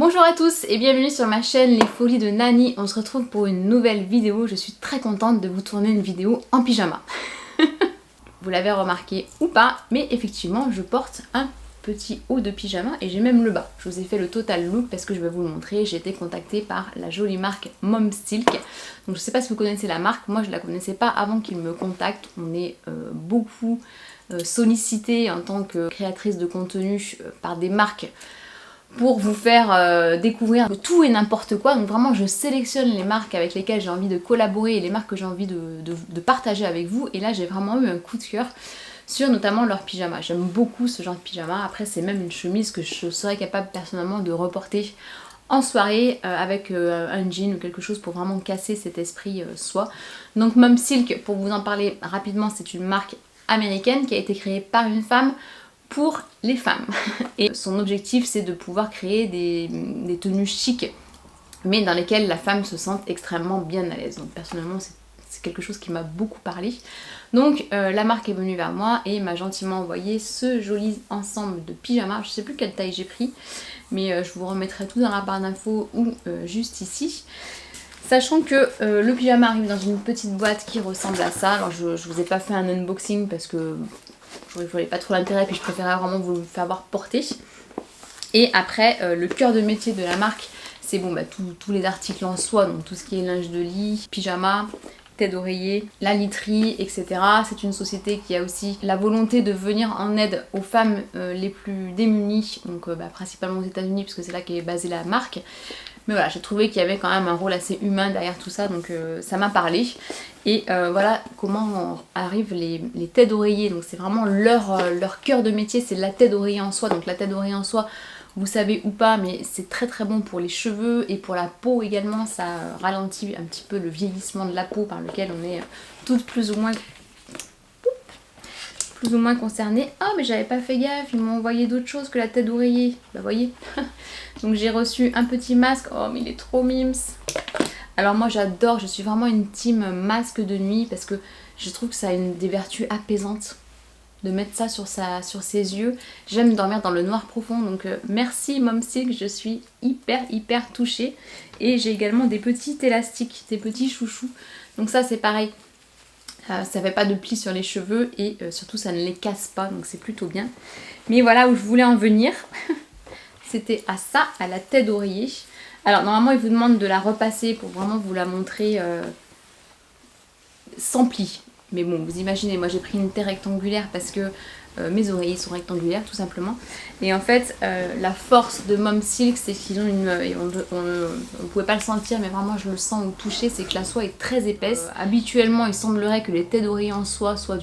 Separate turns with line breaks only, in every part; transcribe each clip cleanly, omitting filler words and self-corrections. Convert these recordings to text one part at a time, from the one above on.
Bonjour à tous et bienvenue sur ma chaîne Les Folies de Nani. On se retrouve pour une nouvelle vidéo. Je suis très contente de vous tourner une vidéo en pyjama. Vous l'avez remarqué ou pas, mais effectivement je porte un petit haut de pyjama et j'ai même le bas. Je vous ai fait le total look parce que je vais vous le montrer. J'ai été contactée par la jolie marque Momsilk. Donc je sais pas si vous connaissez la marque, moi je la connaissais pas avant qu'ils me contactent. On est beaucoup sollicité en tant que créatrice de contenu par des marques pour vous faire découvrir tout et n'importe quoi. Donc vraiment je sélectionne les marques avec lesquelles j'ai envie de collaborer et les marques que j'ai envie de partager avec vous. Et là j'ai vraiment eu un coup de cœur sur notamment leur pyjama. J'aime beaucoup ce genre de pyjama. Après c'est même une chemise que je serais capable personnellement de reporter en soirée avec un jean ou quelque chose pour vraiment casser cet esprit soie. Donc Momsilk, pour vous en parler rapidement, c'est une marque américaine qui a été créée par une femme pour les femmes. Et son objectif c'est de pouvoir créer des tenues chic mais dans lesquelles la femme se sente extrêmement bien à l'aise. Donc personnellement c'est quelque chose qui m'a beaucoup parlé. Donc la marque est venue vers moi et m'a gentiment envoyé ce joli ensemble de pyjamas. Je sais plus quelle taille j'ai pris mais je vous remettrai tout dans la barre d'infos ou juste ici. Sachant que le pyjama arrive dans une petite boîte qui ressemble à ça. Alors je vous ai pas fait un unboxing parce que je ne voyais pas trop l'intérêt, puis je préférais vraiment vous le faire voir porter. Et après, le cœur de métier de la marque, c'est bon, tous les articles en soie, donc tout ce qui est linge de lit, pyjama, tête d'oreiller, la literie, etc. C'est une société qui a aussi la volonté de venir en aide aux femmes les plus démunies, donc principalement aux États-Unis, puisque c'est là qu'est basée la marque. Mais voilà, j'ai trouvé qu'il y avait quand même un rôle assez humain derrière tout ça, donc ça m'a parlé. Et voilà comment arrivent les têtes d'oreiller. Donc c'est vraiment leur cœur de métier, c'est la tête d'oreiller en soie. Donc la tête d'oreiller en soie, vous savez ou pas, mais c'est très très bon pour les cheveux et pour la peau également. Ça ralentit un petit peu le vieillissement de la peau par lequel on est toutes plus ou moins concernées. Ah mais j'avais pas fait gaffe, ils m'ont envoyé d'autres choses que la tête d'oreiller. Bah voyez. Donc j'ai reçu un petit masque. Oh mais il est trop mimes. Alors moi j'adore, je suis vraiment une team masque de nuit parce que je trouve que ça a des vertus apaisantes de mettre ça sur ses yeux. J'aime dormir dans le noir profond, donc merci Momsilk, je suis hyper touchée. Et j'ai également des petits élastiques, des petits chouchous. Donc ça c'est pareil, ça fait pas de plis sur les cheveux et surtout ça ne les casse pas, donc c'est plutôt bien. Mais voilà où je voulais en venir, c'était à ça, à la tête d'oreiller. Alors normalement il vous demande de la repasser pour vraiment vous la montrer sans plis. Mais bon, vous imaginez, moi j'ai pris une taille rectangulaire parce que mes oreillers sont rectangulaires tout simplement. Et en fait, la force de Momsilk, c'est qu'ils ont une... on ne pouvait pas le sentir, mais vraiment je le sens au toucher, c'est que la soie est très épaisse. Habituellement, il semblerait que les têtes d'oreiller en soie soient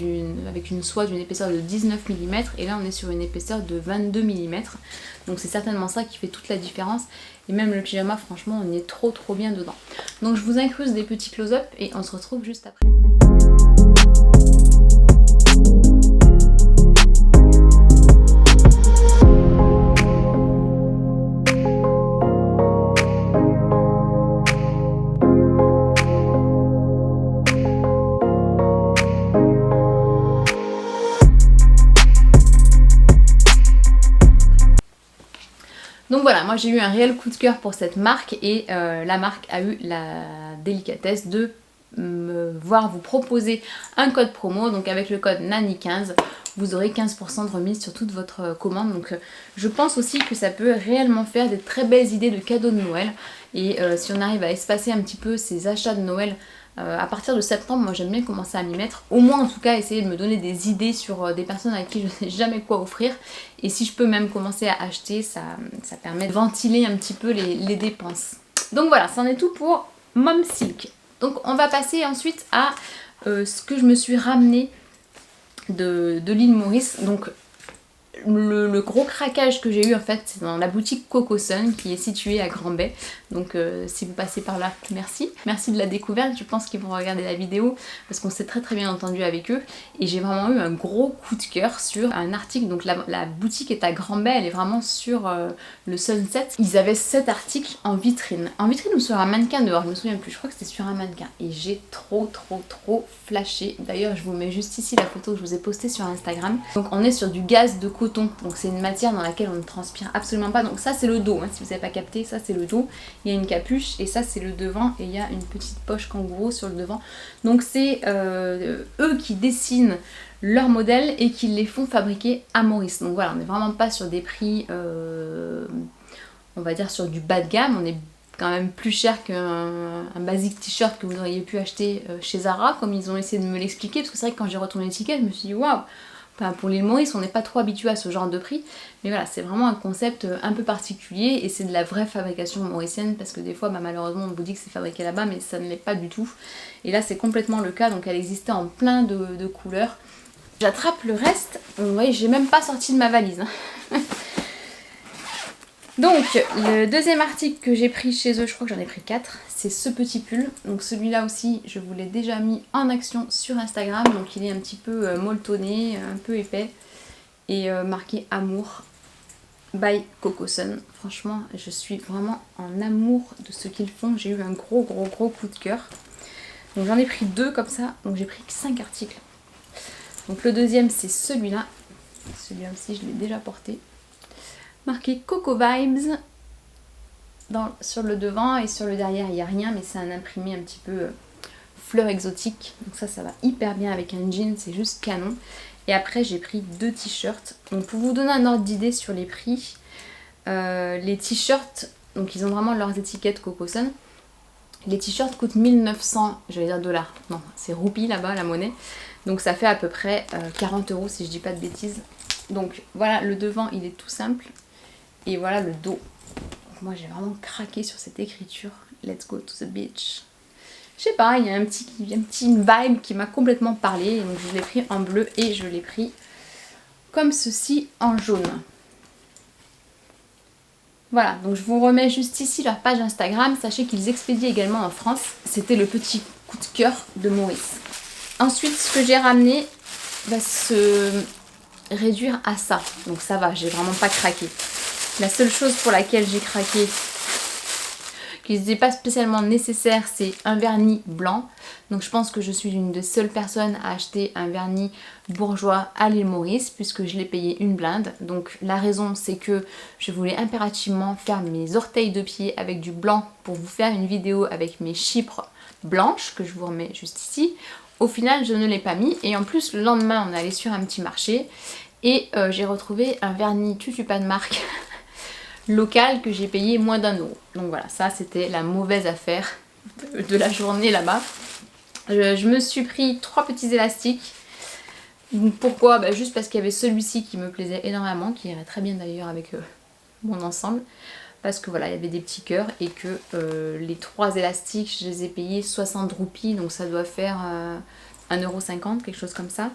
avec une soie d'une épaisseur de 19 mm. Et là, on est sur une épaisseur de 22 mm. Donc c'est certainement ça qui fait toute la différence. Et même le pyjama, franchement, on est trop bien dedans. Donc je vous incruste des petits close-up et on se retrouve juste après. Donc voilà, moi j'ai eu un réel coup de cœur pour cette marque et la marque a eu la délicatesse de me voir vous proposer un code promo. Donc avec le code NANI15, vous aurez 15% de remise sur toute votre commande. Donc je pense aussi que ça peut réellement faire des très belles idées de cadeaux de Noël. Et si on arrive à espacer un petit peu ces achats de Noël, à partir de septembre, moi j'aime bien commencer à m'y mettre. Au moins en tout cas essayer de me donner des idées sur des personnes à qui je ne sais jamais quoi offrir. Et si je peux même commencer à acheter, ça permet de ventiler un petit peu les dépenses. Donc voilà, c'en est tout pour Momsilk. Donc on va passer ensuite à ce que je me suis ramené de l'île Maurice. Donc le gros craquage que j'ai eu en fait c'est dans la boutique Coco Sun qui est située à Grand Bay. Donc si vous passez par là, merci de la découverte. Je pense qu'ils vont regarder la vidéo parce qu'on s'est très bien entendu avec eux et j'ai vraiment eu un gros coup de cœur sur un article. Donc la boutique est à Grand Bay, elle est vraiment sur le Sunset. Ils avaient 7 articles en vitrine ou sur un mannequin dehors, je me souviens plus, je crois que c'était sur un mannequin et j'ai trop flashé. D'ailleurs je vous mets juste ici la photo que je vous ai postée sur Instagram. Donc on est sur du gaz de coton coton, donc c'est une matière dans laquelle on ne transpire absolument pas. Donc ça c'est le dos, hein, si vous n'avez pas capté, ça c'est le dos. Il y a une capuche et ça c'est le devant et il y a une petite poche kangourou sur le devant. Donc c'est eux qui dessinent leurs modèles et qui les font fabriquer à Maurice. Donc voilà, on n'est vraiment pas sur des prix, on va dire sur du bas de gamme, on est quand même plus cher qu'un basic t-shirt que vous auriez pu acheter chez Zara, comme ils ont essayé de me l'expliquer, parce que c'est vrai que quand j'ai retourné l'étiquette, je me suis dit waouh, enfin, pour l'île Maurice, on n'est pas trop habitué à ce genre de prix, mais voilà, c'est vraiment un concept un peu particulier et c'est de la vraie fabrication mauricienne, parce que des fois, bah, malheureusement, on vous dit que c'est fabriqué là-bas, mais ça ne l'est pas du tout. Et là, c'est complètement le cas, donc elle existait en plein de couleurs. J'attrape le reste, vous voyez, j'ai même pas sorti de ma valise. Hein. Donc, le deuxième article que j'ai pris chez eux, je crois que j'en ai pris 4, c'est ce petit pull. Donc celui-là aussi, je vous l'ai déjà mis en action sur Instagram. Donc il est un petit peu molletonné, un peu épais. Et marqué Amour by Coco Sun. Franchement, je suis vraiment en amour de ce qu'ils font. J'ai eu un gros coup de cœur. Donc j'en ai pris 2 comme ça. Donc j'ai pris 5 articles. Donc le deuxième, c'est celui-là. Celui-là aussi, je l'ai déjà porté. Marqué Coco Vibes sur le devant et sur le derrière il n'y a rien, mais c'est un imprimé un petit peu fleur exotique, donc ça va hyper bien avec un jean, c'est juste canon. Et après j'ai pris 2 t-shirts. Donc pour vous donner un ordre d'idée sur les prix, les t-shirts, donc ils ont vraiment leurs étiquettes Coco Sun. Les t-shirts coûtent 1900, j'allais dire dollars, non c'est roupies là-bas la monnaie, donc ça fait à peu près 40 € si je dis pas de bêtises. Donc voilà, le devant il est tout simple. Et voilà le dos. Donc moi j'ai vraiment craqué sur cette écriture. Let's go to the beach. Je sais pas, il y a un petit vibe qui m'a complètement parlé. Donc je l'ai pris en bleu et je l'ai pris comme ceci en jaune. Voilà, donc je vous remets juste ici leur page Instagram. Sachez qu'ils expédient également en France. C'était le petit coup de cœur de Maurice. Ensuite, ce que j'ai ramené va se réduire à ça. Donc ça va, j'ai vraiment pas craqué. La seule chose pour laquelle j'ai craqué, qui n'était pas spécialement nécessaire, c'est un vernis blanc. Donc je pense que je suis l'une des seules personnes à acheter un vernis bourgeois à l'île Maurice, puisque je l'ai payé une blinde. Donc la raison, c'est que je voulais impérativement faire mes orteils de pied avec du blanc pour vous faire une vidéo avec mes chypres blanches, que je vous remets juste ici. Au final, je ne l'ai pas mis. Et en plus, le lendemain, on est allé sur un petit marché et j'ai retrouvé un vernis tutu pas de marque local que j'ai payé moins d'1 €. Donc voilà, ça c'était la mauvaise affaire de la journée là-bas. Je me suis pris 3 petits élastiques. Pourquoi? Bah, juste parce qu'il y avait celui-ci qui me plaisait énormément, qui irait très bien d'ailleurs avec mon ensemble. Parce que voilà, il y avait des petits cœurs et que les 3 élastiques, je les ai payés 60 roupies, donc ça doit faire 1,50 €, quelque chose comme ça.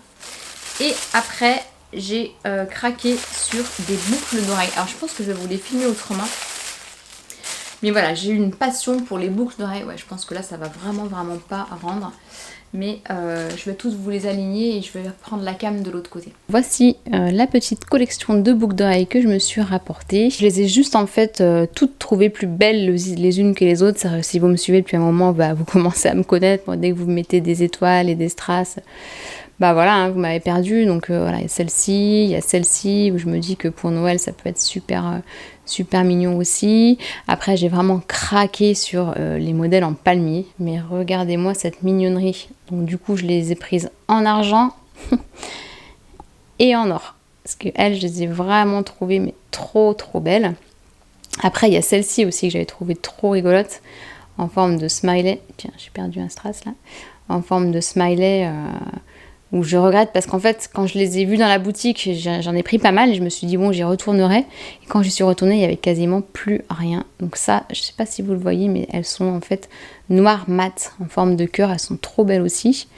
Et après, j'ai craqué sur des boucles d'oreilles. Alors je pense que je vais vous les filmer autrement. Mais voilà, j'ai eu une passion pour les boucles d'oreilles. Ouais, je pense que là, ça va vraiment pas rendre. Mais je vais toutes vous les aligner et je vais prendre la cam de l'autre côté. Voici la petite collection de boucles d'oreilles que je me suis rapportée. Je les ai juste en fait toutes trouvées plus belles les unes que les autres. Ça, si vous me suivez depuis un moment, bah, vous commencez à me connaître. Bon, dès que vous mettez des étoiles et des strass, bah voilà, hein, vous m'avez perdu. Donc voilà, il y a celle-ci où je me dis que pour Noël ça peut être super mignon aussi. Après j'ai vraiment craqué sur les modèles en palmier, mais regardez-moi cette mignonnerie. Donc du coup je les ai prises en argent et en or, parce que elles, je les ai vraiment trouvées mais trop belles. Après il y a celle-ci aussi que j'avais trouvée trop rigolote, en forme de smiley. Tiens, j'ai perdu un strass là. En forme de smiley, où je regrette parce qu'en fait quand je les ai vus dans la boutique, j'en ai pris pas mal et je me suis dit bon, j'y retournerai. Et quand j'y suis retournée, il y avait quasiment plus rien. Donc ça, je sais pas si vous le voyez, mais elles sont en fait noires mat en forme de cœur. Elles sont trop belles aussi.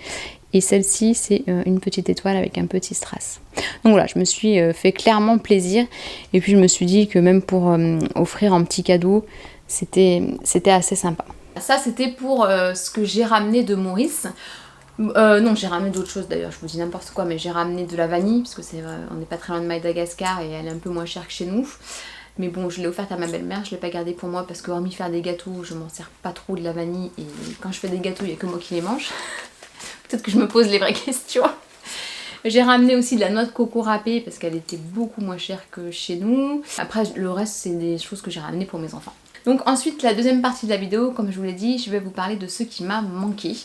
Et celle-ci, c'est une petite étoile avec un petit strass. Donc voilà, je me suis fait clairement plaisir. Et puis je me suis dit que même pour offrir un petit cadeau, c'était assez sympa. Ça, c'était pour ce que j'ai ramené de Maurice. Non, j'ai ramené d'autres choses d'ailleurs, je vous dis n'importe quoi, mais j'ai ramené de la vanille, parce que on n'est pas très loin de Madagascar et elle est un peu moins chère que chez nous. Mais bon, je l'ai offerte à ma belle-mère, je ne l'ai pas gardée pour moi parce que hormis faire des gâteaux, je m'en sers pas trop de la vanille et quand je fais des gâteaux, il n'y a que moi qui les mange. Peut-être que je me pose les vraies questions. J'ai ramené aussi de la noix de coco râpée parce qu'elle était beaucoup moins chère que chez nous. Après le reste c'est des choses que j'ai ramenées pour mes enfants. Donc ensuite la deuxième partie de la vidéo, comme je vous l'ai dit, je vais vous parler de ce qui m'a manqué.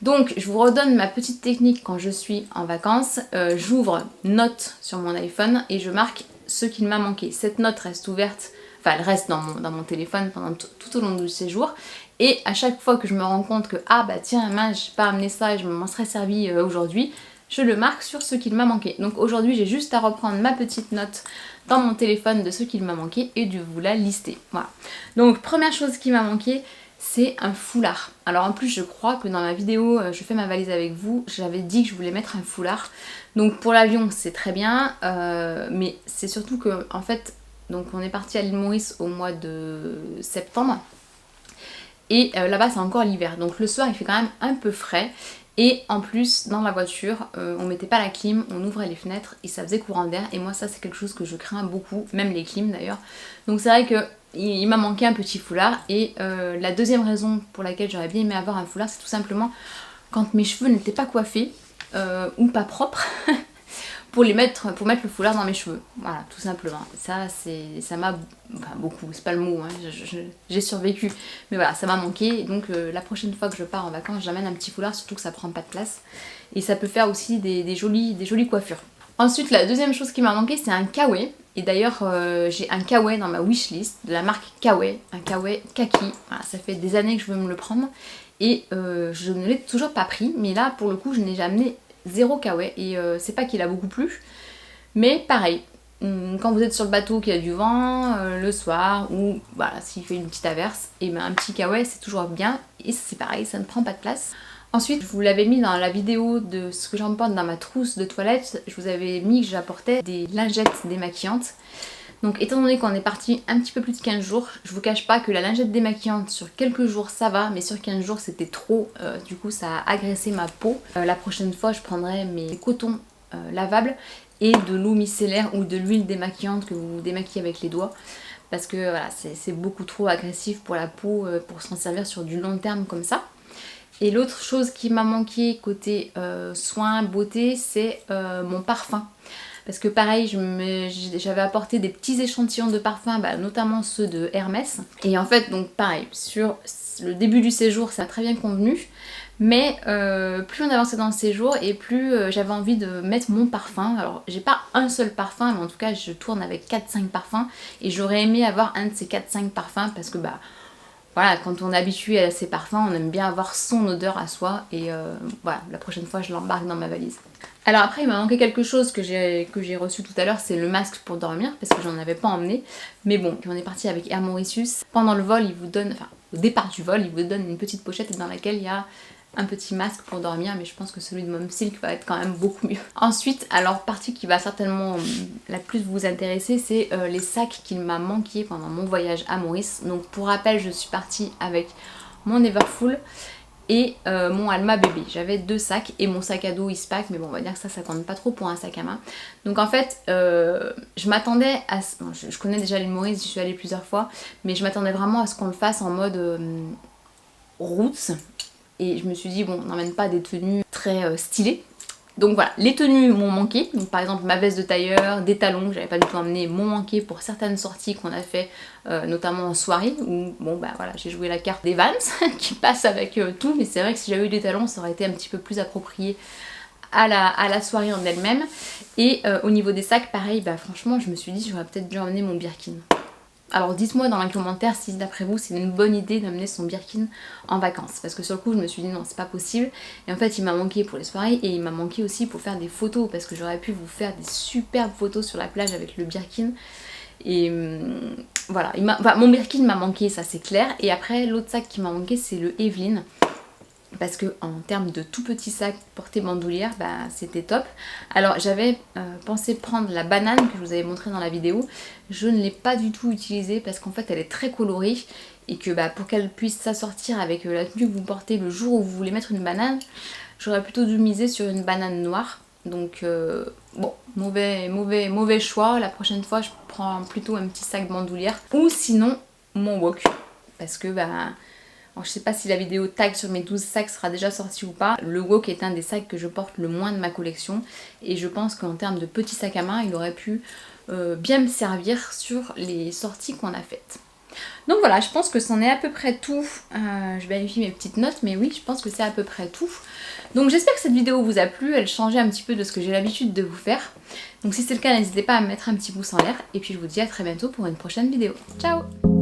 Donc je vous redonne ma petite technique quand je suis en vacances. J'ouvre note sur mon iPhone et je marque ce qu'il m'a manqué. Cette note reste ouverte, enfin elle reste dans mon téléphone pendant tout au long du séjour. Et à chaque fois que je me rends compte que ah bah tiens mince j'ai pas amené ça et je m'en serais servi aujourd'hui, je le marque sur ce qu'il m'a manqué. Donc aujourd'hui j'ai juste à reprendre ma petite note dans mon téléphone de ce qu'il m'a manqué et de vous la lister. Voilà. Donc première chose qui m'a manqué, c'est un foulard. Alors en plus je crois que dans ma vidéo je fais ma valise avec vous, j'avais dit que je voulais mettre un foulard. Donc pour l'avion c'est très bien, mais c'est surtout que en fait, donc on est parti à l'île Maurice au mois de septembre. Et là-bas c'est encore l'hiver, donc le soir il fait quand même un peu frais. Et en plus dans la voiture on mettait pas la clim, on ouvrait les fenêtres et ça faisait courant d'air. Et moi ça c'est quelque chose que je crains beaucoup, même les clims d'ailleurs. Donc c'est vrai que il m'a manqué un petit foulard. Et la deuxième raison pour laquelle j'aurais bien aimé avoir un foulard, c'est tout simplement quand mes cheveux n'étaient pas coiffés ou pas propres. Pour mettre le foulard dans mes cheveux, voilà, tout simplement. Ça m'a, enfin beaucoup, c'est pas le mot, hein, j'ai survécu, mais voilà, ça m'a manqué. Donc la prochaine fois que je pars en vacances, j'amène un petit foulard, surtout que ça prend pas de place. Et ça peut faire aussi des jolies coiffures. Ensuite, la deuxième chose qui m'a manqué, c'est un kawaii. Et d'ailleurs, j'ai un kawaii dans ma wishlist de la marque Kawaii, un kawaii kaki. Voilà, ça fait des années que je veux me le prendre. Et je ne l'ai toujours pas pris, mais là, pour le coup, je n'ai jamais zéro kawaii et c'est pas qu'il a beaucoup plu, mais pareil, quand vous êtes sur le bateau qu'il y a du vent le soir ou voilà s'il fait une petite averse, et ben un petit kawaii c'est toujours bien et c'est pareil, ça ne prend pas de place. Ensuite je vous l'avais mis dans la vidéo de ce que j'emporte dans ma trousse de toilette, je vous avais mis que j'apportais des lingettes démaquillantes. Donc étant donné qu'on est parti un petit peu plus de 15 jours, je vous cache pas que la lingette démaquillante sur quelques jours ça va, mais sur 15 jours c'était trop, du coup ça a agressé ma peau. La prochaine fois je prendrai mes cotons lavables et de l'eau micellaire ou de l'huile démaquillante que vous démaquillez avec les doigts. Parce que voilà, c'est beaucoup trop agressif pour la peau pour s'en servir sur du long terme comme ça. Et l'autre chose qui m'a manqué côté soins, beauté, c'est mon parfum. Parce que pareil, j'avais apporté des petits échantillons de parfums, notamment ceux de Hermès. Et en fait, donc pareil, sur le début du séjour, ça a très bien convenu. Mais plus on avançait dans le séjour et plus j'avais envie de mettre mon parfum. Alors j'ai pas un seul parfum, mais en tout cas je tourne avec 4-5 parfums. Et j'aurais aimé avoir un de ces 4-5 parfums parce que voilà, quand on est habitué à ces parfums, on aime bien avoir son odeur à soi. Et voilà, la prochaine fois je l'embarque dans ma valise. Alors après il m'a manqué quelque chose que j'ai reçu tout à l'heure, c'est le masque pour dormir parce que j'en avais pas emmené. Mais bon, quand on est parti avec Air Mauritius, pendant le vol il vous donne, enfin au départ du vol il vous donne une petite pochette dans laquelle il y a un petit masque pour dormir, mais je pense que celui de Mom Silk va être quand même beaucoup mieux. Ensuite, alors partie qui va certainement la plus vous intéresser, c'est les sacs qu'il m'a manqué pendant mon voyage à Maurice. Donc pour rappel, je suis partie avec mon Everfull et mon Alma bébé. J'avais 2 sacs et mon sac à dos Eastpak, mais bon on va dire que ça compte pas trop pour un sac à main. Donc en fait je m'attendais à... Bon, je connais déjà l'île Maurice, j'y suis allée plusieurs fois, mais je m'attendais vraiment à ce qu'on le fasse en mode roots. Et je me suis dit bon, on n'emmène pas des tenues très stylées. Donc voilà, les tenues m'ont manqué. Donc par exemple ma veste de tailleur, des talons que j'avais pas du tout emmené m'ont manqué pour certaines sorties qu'on a fait, notamment en soirée où bon voilà, j'ai joué la carte des Vans qui passe avec tout, mais c'est vrai que si j'avais eu des talons ça aurait été un petit peu plus approprié à la soirée en elle-même. Et au niveau des sacs pareil, franchement je me suis dit j'aurais peut-être dû emmener mon Birkin. Alors dites-moi dans les commentaires si d'après vous c'est une bonne idée d'amener son Birkin en vacances. Parce que sur le coup je me suis dit non c'est pas possible. Et en fait il m'a manqué pour les soirées et il m'a manqué aussi pour faire des photos. Parce que j'aurais pu vous faire des superbes photos sur la plage avec le Birkin. Et voilà, mon Birkin m'a manqué, ça c'est clair. Et après l'autre sac qui m'a manqué c'est le Evelyn. Parce que en termes de tout petit sac porté bandoulière, c'était top. Alors j'avais pensé prendre la banane que je vous avais montré dans la vidéo. Je ne l'ai pas du tout utilisée parce qu'en fait elle est très colorée. Et que pour qu'elle puisse s'assortir avec la tenue que vous portez le jour où vous voulez mettre une banane, j'aurais plutôt dû miser sur une banane noire. Donc bon, mauvais choix. La prochaine fois je prends plutôt un petit sac bandoulière. Ou sinon mon wok. Parce que Alors, je sais pas si la vidéo tag sur mes 12 sacs sera déjà sortie ou pas. Le Wok est un des sacs que je porte le moins de ma collection et je pense qu'en termes de petits sacs à main, il aurait pu bien me servir sur les sorties qu'on a faites. Donc voilà, je pense que c'en est à peu près tout. Je vérifie mes petites notes, mais oui, je pense que c'est à peu près tout. Donc j'espère que cette vidéo vous a plu, elle changeait un petit peu de ce que j'ai l'habitude de vous faire. Donc si c'est le cas, n'hésitez pas à me mettre un petit pouce en l'air. Et puis je vous dis à très bientôt pour une prochaine vidéo. Ciao!